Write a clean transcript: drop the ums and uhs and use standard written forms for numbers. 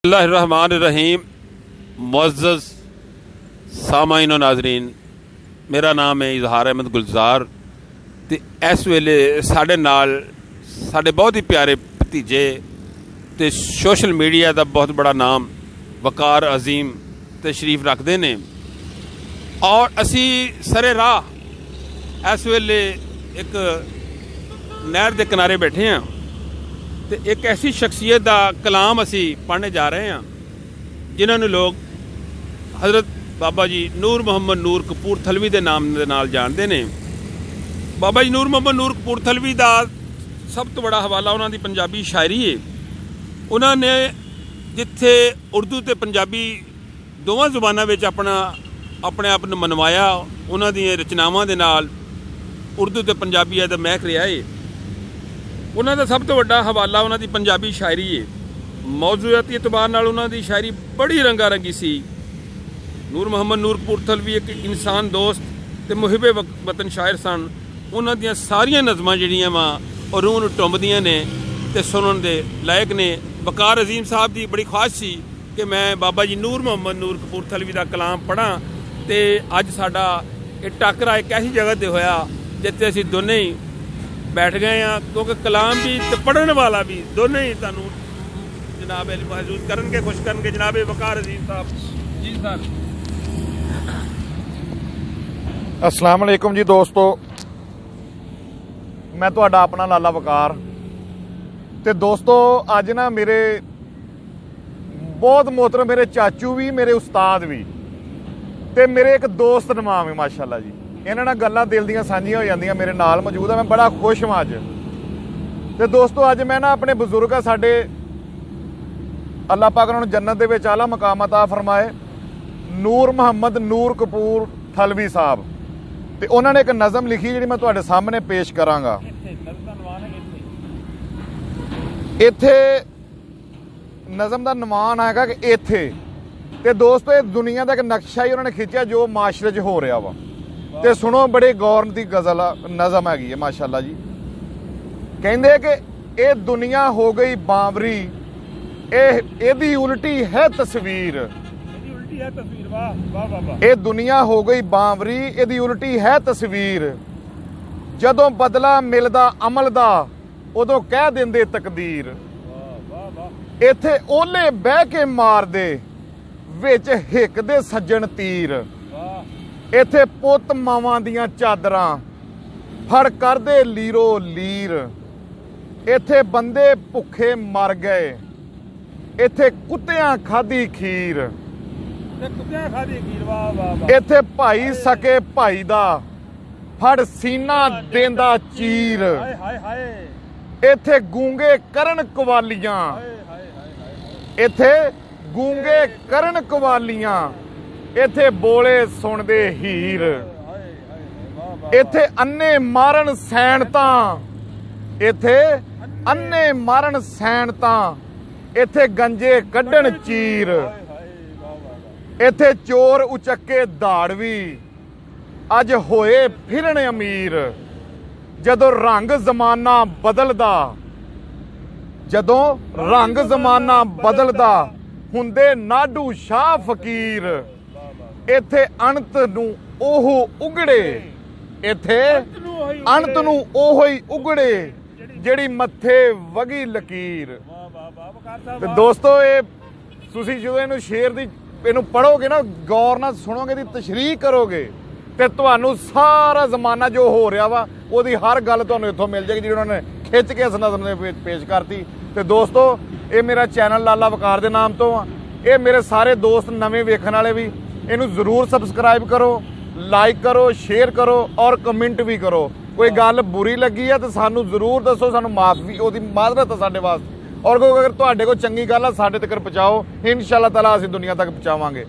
बिस्मिल्लाहिर्रहमानिर्रहीम। मुअज़्ज़ज़ सामाईन और नाज़रीन, मेरा नाम है इज़हार अहमद गुलजार। तो इस वेले साढ़े नाल साढ़े बहुत ही प्यारे भतीजे तो सोशल मीडिया का बहुत बड़ा नाम वकार अजीम तशरीफ रखते हैं और असी सरे राह इस वेले एक नहर के किनारे बैठे हैं तो एक ऐसी शख्सियत का कलाम असी पढ़ने जा रहे हैं जिन्होंने लोग हज़रत बाबा जी नूर मुहम्मद नूर कपूरथलवी के नाम के नाल जानते हैं। बाबा जी नूर मुहम्मद नूर कपूरथलवी का सब तो बड़ा हवाला उन्होंने पंजाबी शायरी है। उन्होंने जिथे उर्दू तो पंजाबी दोवां जुबानों में अपने आप को मनवाया, उन्होंने रचनावां दे नाल उर्दू तो पंजाबी का महक रहा है। उन्होंने सब तो वड्डा हवाला उन्होंने पंजाबी शायरी है। मौजूदाती एतबार नाल उन्होंने शायरी बड़ी रंगारंगी सी। नूर मुहम्मद नूर कपूरथलवी एक इंसान दोस्त ते मुहिबे वतन शायर सन। उन्होंने सारिया नज़मां जिहड़ियां वा और रूह नूं टुंबदियां ने ते सुनन दे लायक ने। वकार अजीम साहब की बड़ी ख्वाहिश सी कि मैं बाबा जी नूर मुहम्मद नूर कपूरथलवी का कलाम पढ़ा तो अज साडा ये टाकरा एक ऐसी जगह पर होया जिथे असीं दोने ही बैठ गए हैं, क्योंकि कलाम भी तो पढ़ने वाला भी दोनों ही तुहानूं जनाब महसूस करनगे, खुश करनगे। जनाब वकार अजीम साहब जी सर। अस्सलाम वालेकुम जी दोस्तों, मैं तुहाडा अपना लाला वकार। तो दोस्तों अज ना मेरे बहुत मोहतरम मेरे चाचू भी, मेरे उस्ताद भी ते मेरे एक दोस्त नमाम है माशाअल्लाह जी। इन्हां नाल गल्लां दिल दीयां साझियां हो जांदियां, मेरे नाल मौजूद है। मैं बड़ा खुश हाँ अज। तो दोस्तों अज मैं ना अपने बजुर्ग आ साडे, अल्लाह पाक उन्हां नूं जन्नत दे विच आला मकाम अता फरमाए, नूर मुहम्मद नूर कपूरथलवी साहब। तो उन्होंने एक नज़म लिखी जी मैं तुहाडे सामने पेश करांगा। इत्थे नज़म का नवान आएगा कि इत्थे। तो दोस्तों ये दुनिया का एक नक्शा ही उन्होंने खिंचा जो माशरे च हो रहा वा। तो सुनो, बड़े गौर की गज़ल नज़म हैगी है माशाअल्लाह जी। कहते कि ये दुनिया हो गई बावरी, एदी उल्टी है तस्वीर। ये दुनिया हो गई बावरी, एदी उल्टी है तस्वीर। जदों बदला मिलदा अमल दा उदों कह देंदे तकदीर। इत्थे ओले बह के मार दे विच हिक दे सज्जन तीर। इत्थे पुत मावां दियां चादरां फड़ करदे लीरो लीर। इत्थे बंदे भुखे मर गए, इत्थे कुत्तियां खाधी खीर। इत्थे भाई सके भाई दा फड़ सीना देंदा चीर। इत्थे गूंगे करन कवालियां, इत्थे गूंगे करन कवालियां। इत्थे बोले सुनदे हीर। इत्थे अन्ने मारन सैनतां, इत्थे अन्ने मारन सैनतां। इत्थे गंजे कड्ढन चीर। इत्थे चोर उचक्के धाड़वी अज होए फिरन अमीर। जदों रंग जमाना बदलदा, जदों रंग जमाना बदलदा हुंदे नाडू शाह फकीर। इत्थे अनंत नूं ओहो उगड़े, इत्थे अनंत नूं ओहो ही उगड़े जिहड़ी मत्थे वगी लकीर। ते दोस्तों ये तुसीं जदों इहनूं शेर दी इहनूं पढ़ोगे ना, गौर नाल सुनोगे, दी तशरीह करोगे ते तुहानूं सारा जमाना जो हो रहा वा उहदी हर गल तुहानूं इत्थों मिल जाएगी जिहड़ी उन्होंने खिच के इस नज़म दे पेश करती। तो दोस्तों ये मेरा चैनल लाला वकार के नाम तो आ। ये मेरे सारे दोस्त नवे वेखण वाले भी इनू जरूर सबसक्राइब करो, लाइक करो, शेयर करो और कमेंट भी करो। कोई गल बुरी लगी है तो सानू जरूर दसो, सानू माफी ओदी माजरत है साडे वास्ते। और अगर तुहाडे कोल चंगी गल है साडे तक पहुँचाओ, इंशाअल्लाह ताला असीं दुनिया तक पहुँचावांगे।